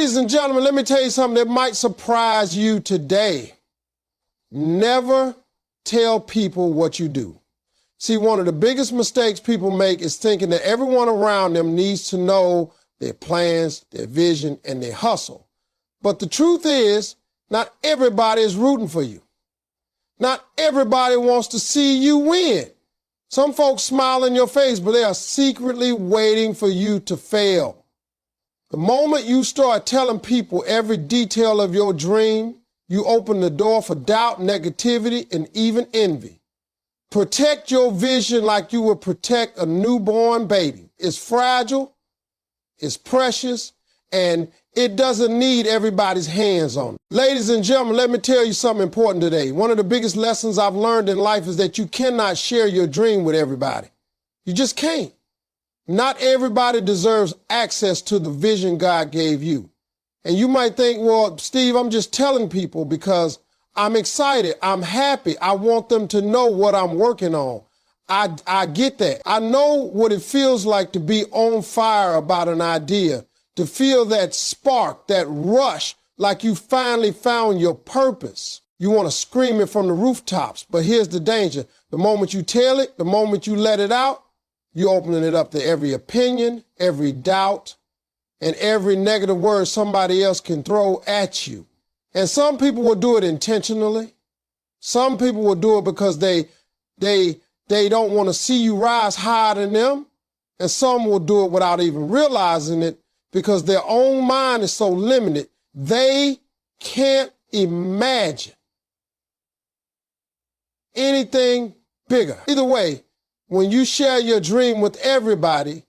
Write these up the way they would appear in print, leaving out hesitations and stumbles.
Ladies and gentlemen, let me tell you something that might surprise you today. Never tell people what you do. See, one of the biggest mistakes people make is thinking that everyone around them needs to know their plans, their vision, and their hustle. But the truth is, not everybody is rooting for you. Not everybody wants to see you win. Some folks smile in your face, but they are secretly waiting for you to fail. The moment you start telling people every detail of your dream, you open the door for doubt, negativity, and even envy. Protect your vision like you would protect a newborn baby. It's fragile, it's precious, and it doesn't need everybody's hands on it. Ladies and gentlemen, let me tell you something important today. One of the biggest lessons I've learned in life is that you cannot share your dream with everybody. You just can't. Not everybody deserves access to the vision God gave you. And you might think, well, Steve, I'm just telling people because I'm excited. I'm happy. I want them to know what I'm working on. I get that. I know what it feels like to be on fire about an idea, to feel that spark, that rush, like you finally found your purpose. You want to scream it from the rooftops. But here's the danger. The moment you tell it, the moment you let it out, you're opening it up to every opinion, every doubt, and every negative word somebody else can throw at you. And some people will do it intentionally. Some people will do it because they don't want to see you rise higher than them. And some will do it without even realizing it because their own mind is so limited, they can't imagine anything bigger. Either way, when you share your dream with everybody,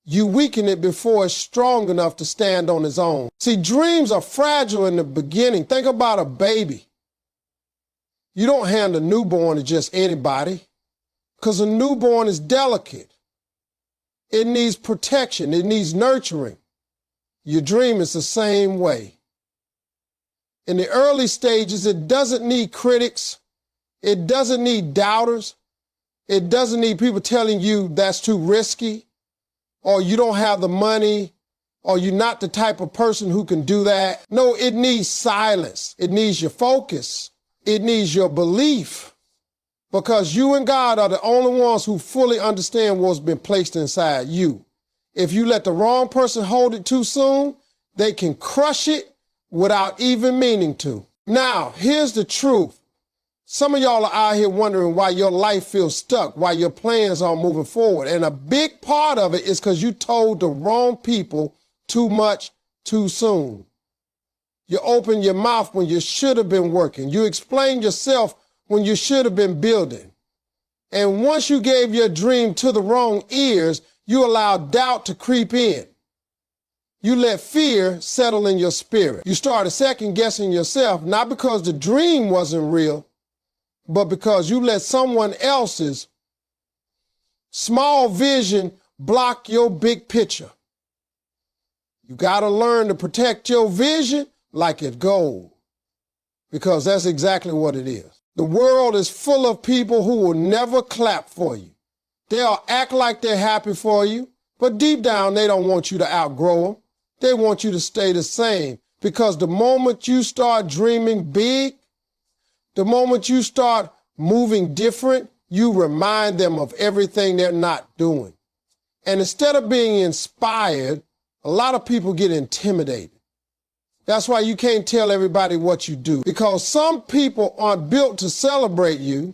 you weaken it before it's strong enough to stand on its own. See, dreams are fragile in the beginning. Think about a baby. You don't hand a newborn to just anybody because a newborn is delicate. It needs protection. It needs nurturing. Your dream is the same way. In the early stages, it doesn't need critics. It doesn't need doubters. It doesn't need people telling you that's too risky, or you don't have the money, or you're not the type of person who can do that. No, it needs silence. It needs your focus. It needs your belief, because you and God are the only ones who fully understand what's been placed inside you. If you let the wrong person hold it too soon, they can crush it without even meaning to. Now, here's the truth. Some of y'all are out here wondering why your life feels stuck, why your plans aren't moving forward. And a big part of it is because you told the wrong people too much too soon. You opened your mouth when you should have been working. You explained yourself when you should have been building. And once you gave your dream to the wrong ears, you allowed doubt to creep in. You let fear settle in your spirit. You started second guessing yourself, not because the dream wasn't real, but because you let someone else's small vision block your big picture. You got to learn to protect your vision like it's gold, because that's exactly what it is. The world is full of people who will never clap for you. They'll act like they're happy for you, but deep down they don't want you to outgrow them. They want you to stay the same, because the moment you start dreaming big, the moment you start moving different, you remind them of everything they're not doing. And instead of being inspired, a lot of people get intimidated. That's why you can't tell everybody what you do, because some people aren't built to celebrate you.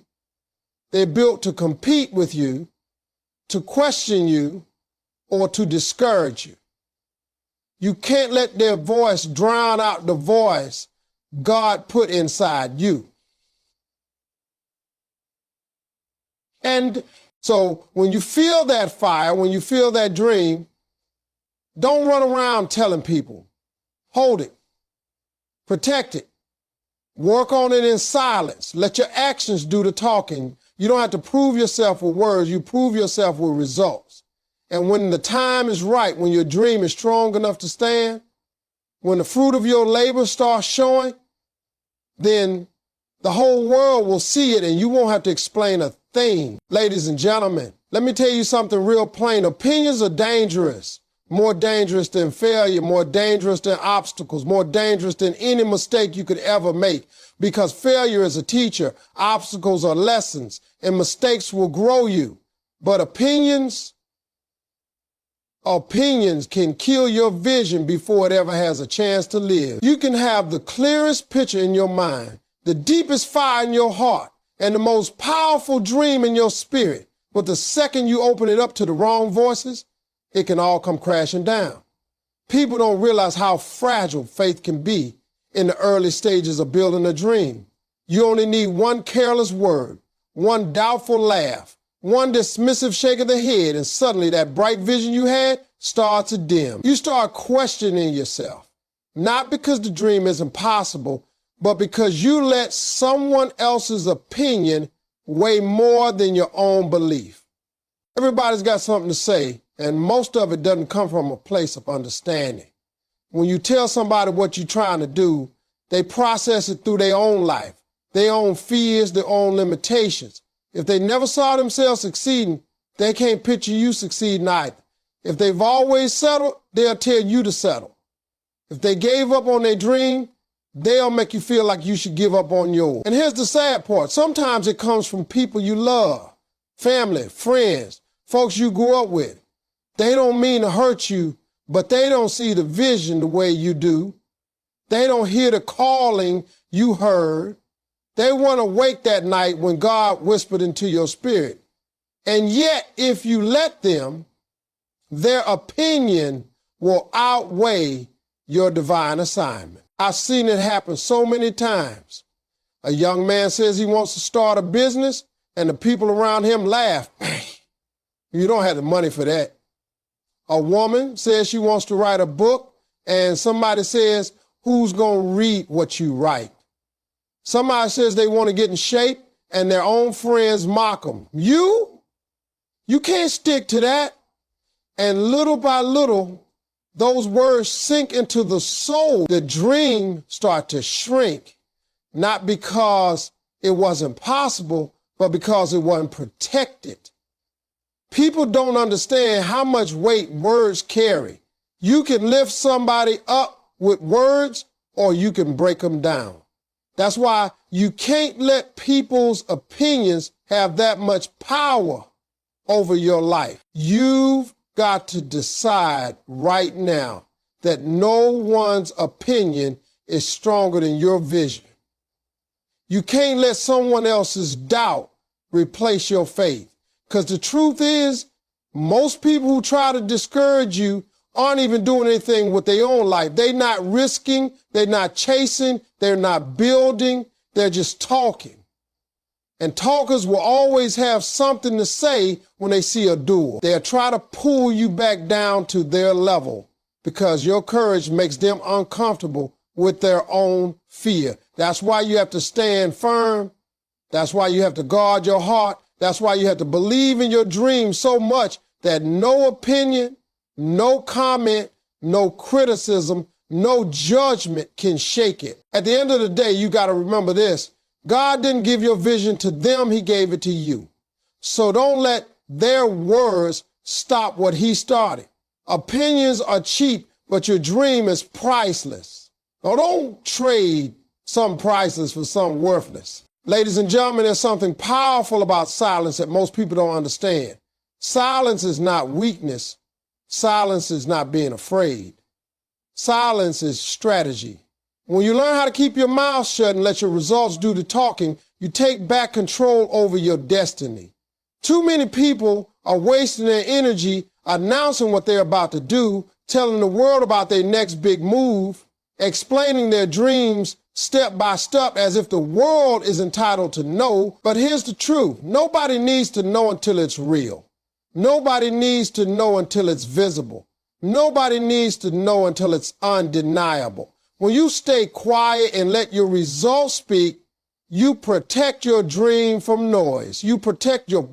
They're built to compete with you, to question you, or to discourage you. You can't let their voice drown out the voice God put inside you. And so when you feel that fire, when you feel that dream, don't run around telling people. Hold it. Protect it. Work on it in silence. Let your actions do the talking. You don't have to prove yourself with words. You prove yourself with results. And when the time is right, when your dream is strong enough to stand, when the fruit of your labor starts showing, then the whole world will see it and you won't have to explain a thing. Ladies and gentlemen, let me tell you something real plain. Opinions are dangerous. more dangerous than failure, more dangerous than obstacles, more dangerous than any mistake you could ever make. Because failure is a teacher, obstacles are lessons, and mistakes will grow you. But opinions can kill your vision before it ever has a chance to live. You can have the clearest picture in your mind, the deepest fire in your heart, and the most powerful dream in your spirit. But the second you open it up to the wrong voices, it can all come crashing down. People don't realize how fragile faith can be in the early stages of building a dream. You only need one careless word, one doubtful laugh, one dismissive shake of the head, and suddenly that bright vision you had starts to dim. You start questioning yourself, not because the dream isn't possible, but because you let someone else's opinion weigh more than your own belief. Everybody's got something to say, and most of it doesn't come from a place of understanding. When you tell somebody what you're trying to do, they process it through their own life, their own fears, their own limitations. If they never saw themselves succeeding, they can't picture you succeeding either. If they've always settled, they'll tell you to settle. If they gave up on their dream, they'll make you feel like you should give up on yours. And here's the sad part. Sometimes it comes from people you love, family, friends, folks you grew up with. They don't mean to hurt you, but they don't see the vision the way you do. They don't hear the calling you heard. They weren't awake that night when God whispered into your spirit. And yet, if you let them, their opinion will outweigh your divine assignment. I've seen it happen so many times. A young man says he wants to start a business, and the people around him laugh. You don't have the money for that. A woman says she wants to write a book, and somebody says, who's going to read what you write? Somebody says they want to get in shape, and their own friends mock them. You can't stick to that. And little by little, those words sink into the soul. The dream starts to shrink, not because it wasn't possible, but because it wasn't protected. People don't understand how much weight words carry. You can lift somebody up with words, or you can break them down. That's why you can't let people's opinions have that much power over your life. You've got to decide right now that no one's opinion is stronger than your vision. You can't let someone else's doubt replace your faith. Because the truth is, most people who try to discourage you aren't even doing anything with their own life. They're not risking, they're not chasing, they're not building, they're just talking. And talkers will always have something to say when they see a doer. They'll try to pull you back down to their level because your courage makes them uncomfortable with their own fear. That's why you have to stand firm. That's why you have to guard your heart. That's why you have to believe in your dream so much that no opinion, no comment, no criticism, no judgment can shake it. At the end of the day, you got to remember this. God didn't give your vision to them, he gave it to you. So don't let their words stop what he started. Opinions are cheap, but your dream is priceless. Now don't trade some priceless for some worthless. Ladies and gentlemen, there's something powerful about silence that most people don't understand. Silence is not weakness. Silence is not being afraid. Silence is strategy. When you learn how to keep your mouth shut and let your results do the talking, you take back control over your destiny. Too many people are wasting their energy announcing what they're about to do, telling the world about their next big move, explaining their dreams step by step as if the world is entitled to know. But here's the truth. Nobody needs to know until it's real. Nobody needs to know until it's visible. Nobody needs to know until it's undeniable. When you stay quiet and let your results speak, you protect your dream from noise. You protect your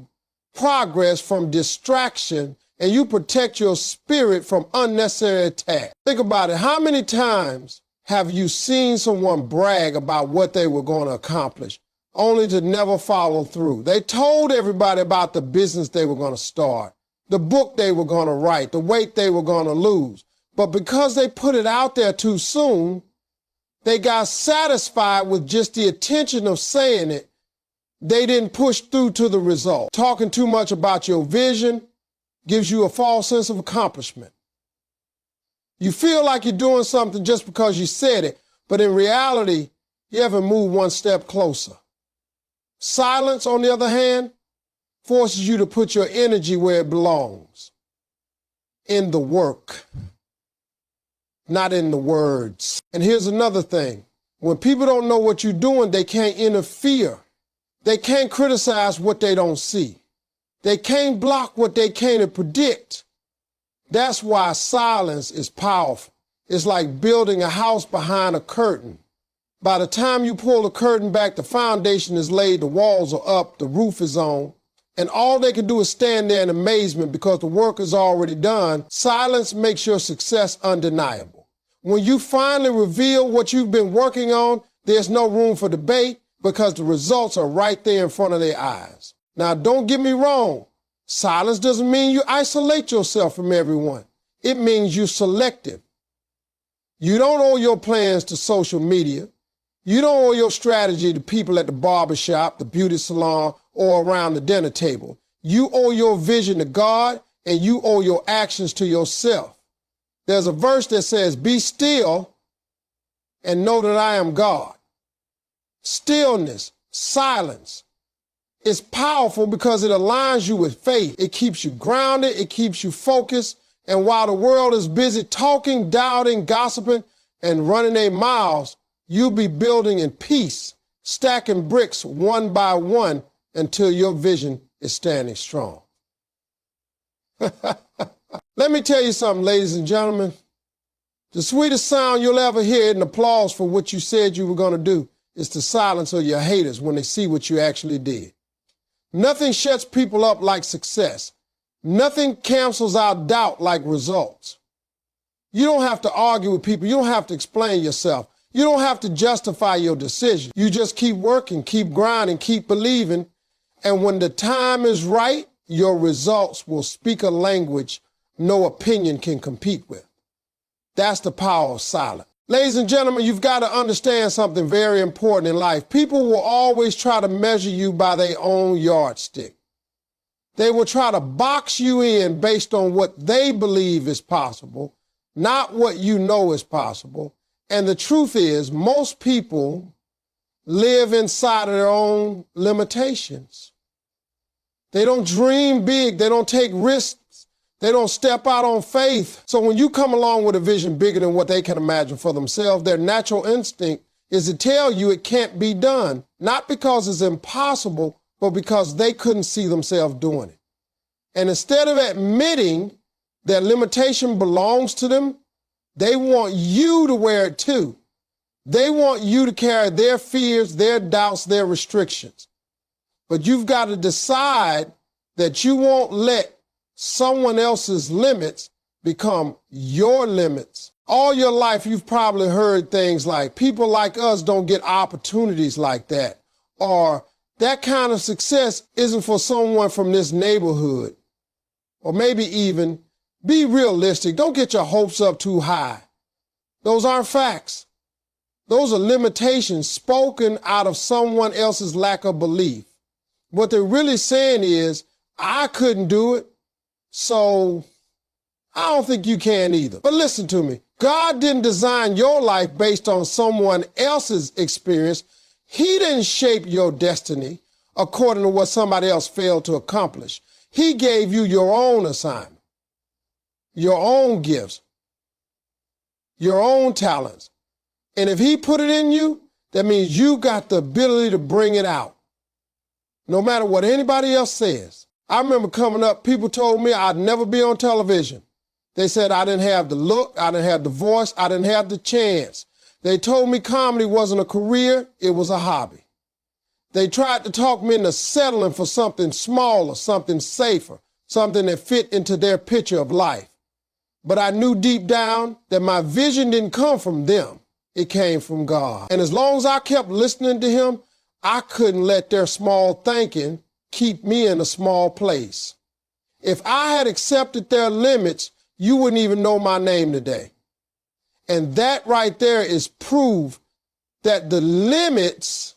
progress from distraction, and you protect your spirit from unnecessary attack. Think about it. How many times have you seen someone brag about what they were going to accomplish, only to never follow through? They told everybody about the business they were going to start. the book they were going to write, the weight they were going to lose. But because they put it out there too soon, they got satisfied with just the attention of saying it. They didn't push through to the result. Talking too much about your vision gives you a false sense of accomplishment. You feel like you're doing something just because you said it, but in reality, you haven't moved one step closer. Silence, on the other hand, forces you to put your energy where it belongs. In the work, not in the words. And here's another thing. When people don't know what you're doing, they can't interfere. They can't criticize what they don't see. They can't block what they can't predict. That's why silence is powerful. It's like building a house behind a curtain. By the time you pull the curtain back, the foundation is laid, the walls are up, the roof is on, and all they can do is stand there in amazement because the work is already done. Silence makes your success undeniable. When you finally reveal what you've been working on, there's no room for debate because the results are right there in front of their eyes. Now, don't get me wrong. Silence doesn't mean you isolate yourself from everyone. It means you're selective. You don't owe your plans to social media. You don't owe your strategy to people at the barbershop, the beauty salon, or around the dinner table. You owe your vision to God, and you owe your actions to yourself. There's a verse that says, "Be still and know that I am God." Stillness, silence, is powerful because it aligns you with faith. It keeps you grounded. It keeps you focused. And while the world is busy talking, doubting, gossiping, and running their mouths, you'll be building in peace, stacking bricks one by one until your vision is standing strong. Let me tell you something, ladies and gentlemen. The sweetest sound you'll ever hear in applause for what you said you were going to do is the silence of your haters when they see what you actually did. Nothing shuts people up like success. Nothing cancels out doubt like results. You don't have to argue with people. You don't have to explain yourself. You don't have to justify your decision. You just keep working, keep grinding, keep believing. And when the time is right, your results will speak a language no opinion can compete with. That's the power of silence. Ladies and gentlemen, you've got to understand something very important in life. People will always try to measure you by their own yardstick. They will try to box you in based on what they believe is possible, not what you know is possible. And the truth is, most people live inside of their own limitations. They don't dream big. They don't take risks. They don't step out on faith. So when you come along with a vision bigger than what they can imagine for themselves, their natural instinct is to tell you it can't be done, not because it's impossible, but because they couldn't see themselves doing it. And instead of admitting that limitation belongs to them, they want you to wear it too. They want you to carry their fears, their doubts, their restrictions. But you've got to decide that you won't let someone else's limits become your limits. All your life, you've probably heard things like, people like us don't get opportunities like that. Or that kind of success isn't for someone from this neighborhood. Or maybe even, be realistic. Don't get your hopes up too high. Those aren't facts. Those are limitations spoken out of someone else's lack of belief. What they're really saying is, I couldn't do it, so I don't think you can either. But listen to me. God didn't design your life based on someone else's experience. He didn't shape your destiny according to what somebody else failed to accomplish. He gave you your own assignment, your own gifts, your own talents. And if he put it in you, that means you got the ability to bring it out, no matter what anybody else says. I remember coming up, people told me I'd never be on television. They said I didn't have the look, I didn't have the voice, I didn't have the chance. They told me comedy wasn't a career, it was a hobby. They tried to talk me into settling for something smaller, something safer, something that fit into their picture of life. But I knew deep down that my vision didn't come from them. It came from God. And as long as I kept listening to him, I couldn't let their small thinking keep me in a small place. If I had accepted their limits, you wouldn't even know my name today. And that right there is proof that the limits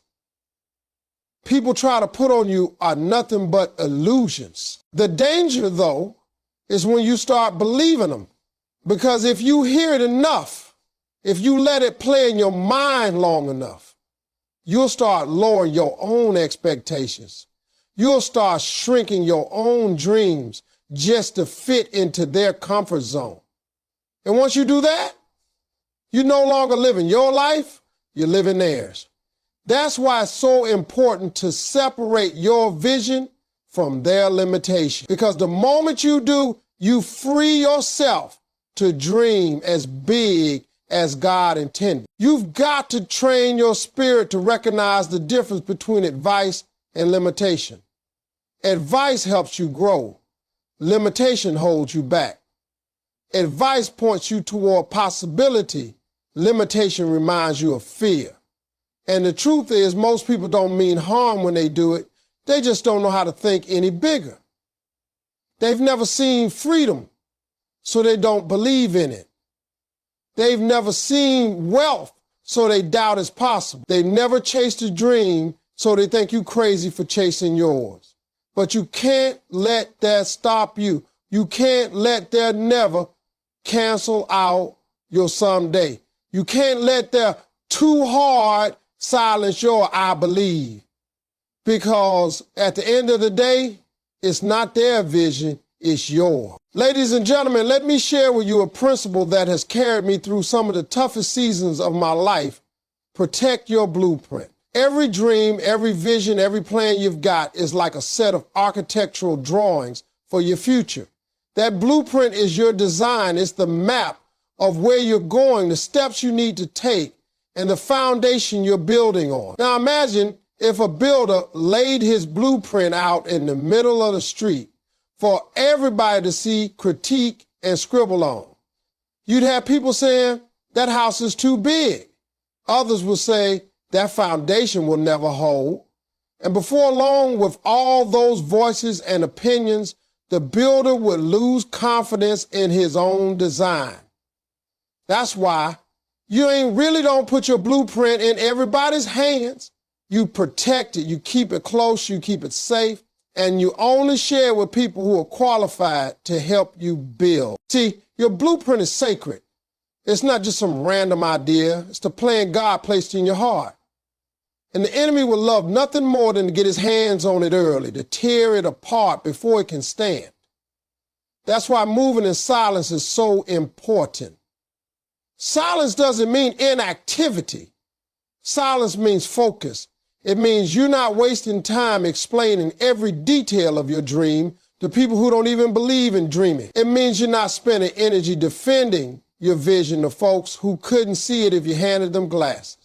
people try to put on you are nothing but illusions. The danger, though, is when you start believing them. Because if you hear it enough, if you let it play in your mind long enough, you'll start lowering your own expectations. You'll start shrinking your own dreams just to fit into their comfort zone. And once you do that, you're no longer living your life, you're living theirs. That's why it's so important to separate your vision from their limitation. Because the moment you do, you free yourself to dream as big as God intended. You've got to train your spirit to recognize the difference between advice and limitation. Advice helps you grow. Limitation holds you back. Advice points you toward possibility. Limitation reminds you of fear. And the truth is, most people don't mean harm when they do it. They just don't know how to think any bigger. They've never seen freedom, so they don't believe in it. They've never seen wealth, so they doubt it's possible. They've never chased a dream, so they think you crazy for chasing yours. But you can't let that stop you. You can't let their never cancel out your someday. You can't let their too hard silence your I believe. Because at the end of the day, it's not their vision, it's yours. Ladies and gentlemen, let me share with you a principle that has carried me through some of the toughest seasons of my life. Protect your blueprint. Every dream, every vision, every plan you've got is like a set of architectural drawings for your future. That blueprint is your design. It's the map of where you're going, the steps you need to take, and the foundation you're building on. Now imagine if a builder laid his blueprint out in the middle of the street for everybody to see, critique, and scribble on. You'd have people saying, that house is too big. Others will say, that foundation will never hold. And before long, with all those voices and opinions, the builder would lose confidence in his own design. That's why you don't put your blueprint in everybody's hands. You protect it, you keep it close, you keep it safe, and you only share it with people who are qualified to help you build. See, your blueprint is sacred. It's not just some random idea. It's the plan God placed in your heart. And the enemy will love nothing more than to get his hands on it early, to tear it apart before it can stand. That's why moving in silence is so important. Silence doesn't mean inactivity. Silence means focus. It means you're not wasting time explaining every detail of your dream to people who don't even believe in dreaming. It means you're not spending energy defending your vision to folks who couldn't see it if you handed them glasses.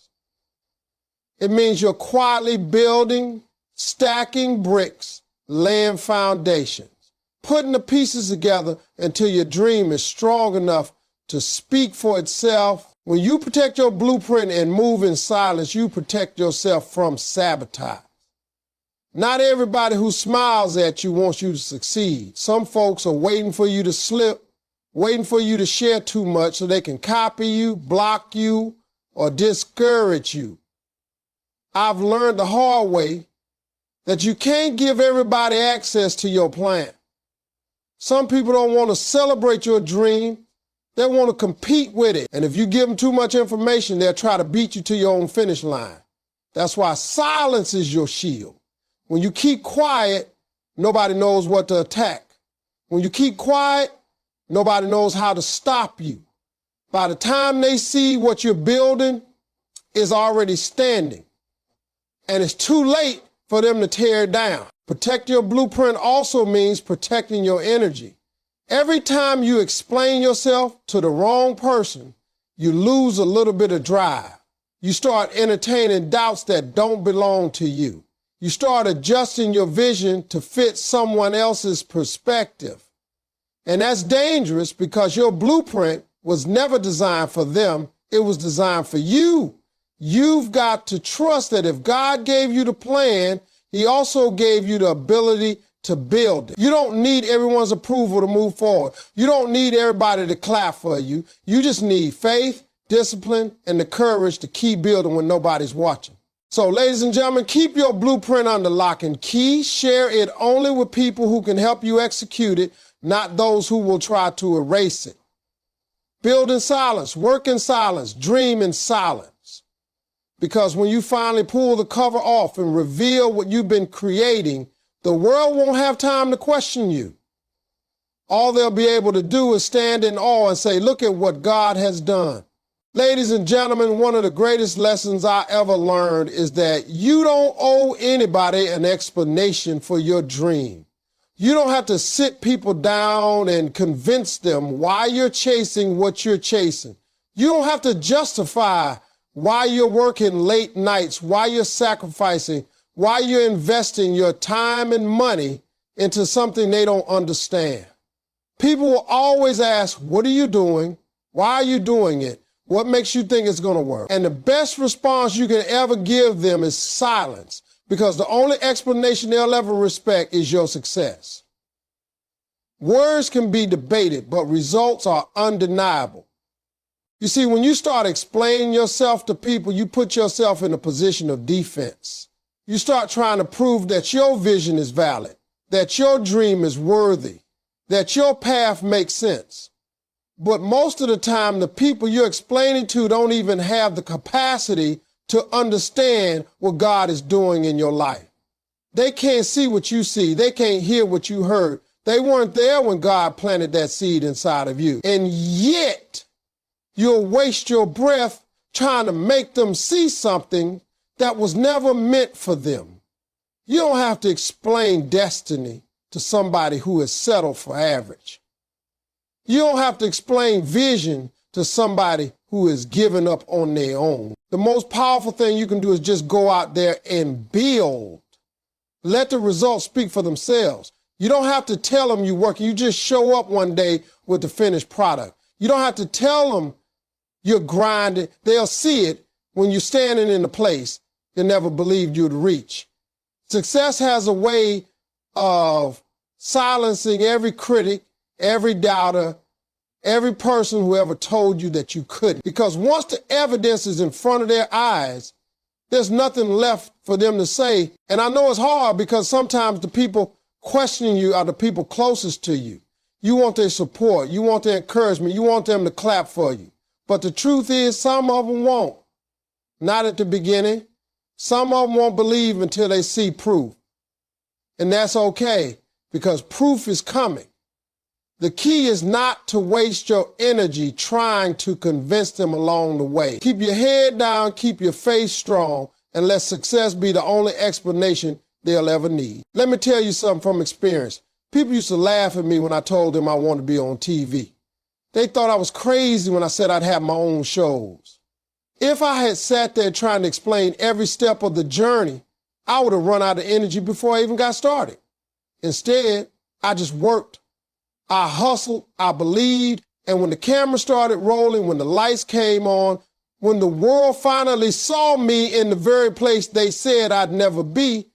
It means you're quietly building, stacking bricks, laying foundations, putting the pieces together until your dream is strong enough to speak for itself. When you protect your blueprint and move in silence, you protect yourself from sabotage. Not everybody who smiles at you wants you to succeed. Some folks are waiting for you to slip, waiting for you to share too much so they can copy you, block you, or discourage you. I've learned the hard way that you can't give everybody access to your plan. Some people don't want to celebrate your dream. They want to compete with it. And if you give them too much information, they'll try to beat you to your own finish line. That's why silence is your shield. When you keep quiet, nobody knows what to attack. When you keep quiet, nobody knows how to stop you. By the time they see what you're building is already standing, and it's too late for them to tear it down. Protect your blueprint also means protecting your energy. Every time you explain yourself to the wrong person, you lose a little bit of drive. You start entertaining doubts that don't belong to you. You start adjusting your vision to fit someone else's perspective. And that's dangerous because your blueprint was never designed for them. It was designed for you. You've got to trust that if God gave you the plan, he also gave you the ability to build it. You don't need everyone's approval to move forward. You don't need everybody to clap for you. You just need faith, discipline, and the courage to keep building when nobody's watching. So, ladies and gentlemen, keep your blueprint under lock and key. Share it only with people who can help you execute it, not those who will try to erase it. Build in silence, work in silence, dream in silence. Because when you finally pull the cover off and reveal what you've been creating, the world won't have time to question you. All they'll be able to do is stand in awe and say, look at what God has done. Ladies and gentlemen, one of the greatest lessons I ever learned is that you don't owe anybody an explanation for your dream. You don't have to sit people down and convince them why you're chasing what you're chasing. You don't have to justify why you're working late nights, why you're sacrificing, why you're investing your time and money into something they don't understand. People will always ask, what are you doing? Why are you doing it? What makes you think it's going to work? And the best response you can ever give them is silence, because the only explanation they'll ever respect is your success. Words can be debated, but results are undeniable. You see, when you start explaining yourself to people, you put yourself in a position of defense. You start trying to prove that your vision is valid, that your dream is worthy, that your path makes sense. But most of the time, the people you're explaining to don't even have the capacity to understand what God is doing in your life. They can't see what you see. They can't hear what you heard. They weren't there when God planted that seed inside of you. And yet, you'll waste your breath trying to make them see something that was never meant for them. You don't have to explain destiny to somebody who is settled for average. You don't have to explain vision to somebody who is giving up on their own. The most powerful thing you can do is just go out there and build. Let the results speak for themselves. You don't have to tell them you're working. You just show up one day with the finished product. You don't have to tell them you're grinding. They'll see it when you're standing in a place they never believed you'd reach. Success has a way of silencing every critic, every doubter, every person who ever told you that you couldn't. Because once the evidence is in front of their eyes, there's nothing left for them to say. And I know it's hard because sometimes the people questioning you are the people closest to you. You want their support. You want their encouragement. You want them to clap for you. But the truth is, some of them won't. Not at the beginning. Some of them won't believe until they see proof. And that's okay, because proof is coming. The key is not to waste your energy trying to convince them along the way. Keep your head down, keep your faith strong, and let success be the only explanation they'll ever need. Let me tell you something from experience. People used to laugh at me when I told them I wanted to be on TV. They thought I was crazy when I said I'd have my own shows. If I had sat there trying to explain every step of the journey, I would have run out of energy before I even got started. Instead, I just worked. I hustled, I believed, and when the camera started rolling, when the lights came on, when the world finally saw me in the very place they said I'd never be,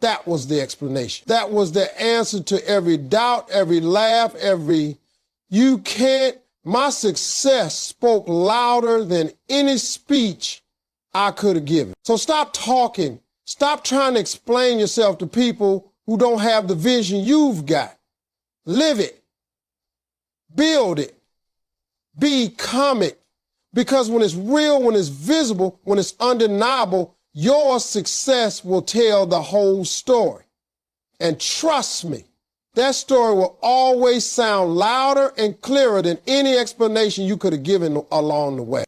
that was the explanation. That was the answer to every doubt, every laugh, you can't. My success spoke louder than any speech I could have given. So stop talking. Stop trying to explain yourself to people who don't have the vision you've got. Live it. Build it. Become it. Because when it's real, when it's visible, when it's undeniable, your success will tell the whole story. And trust me, that story will always sound louder and clearer than any explanation you could have given along the way.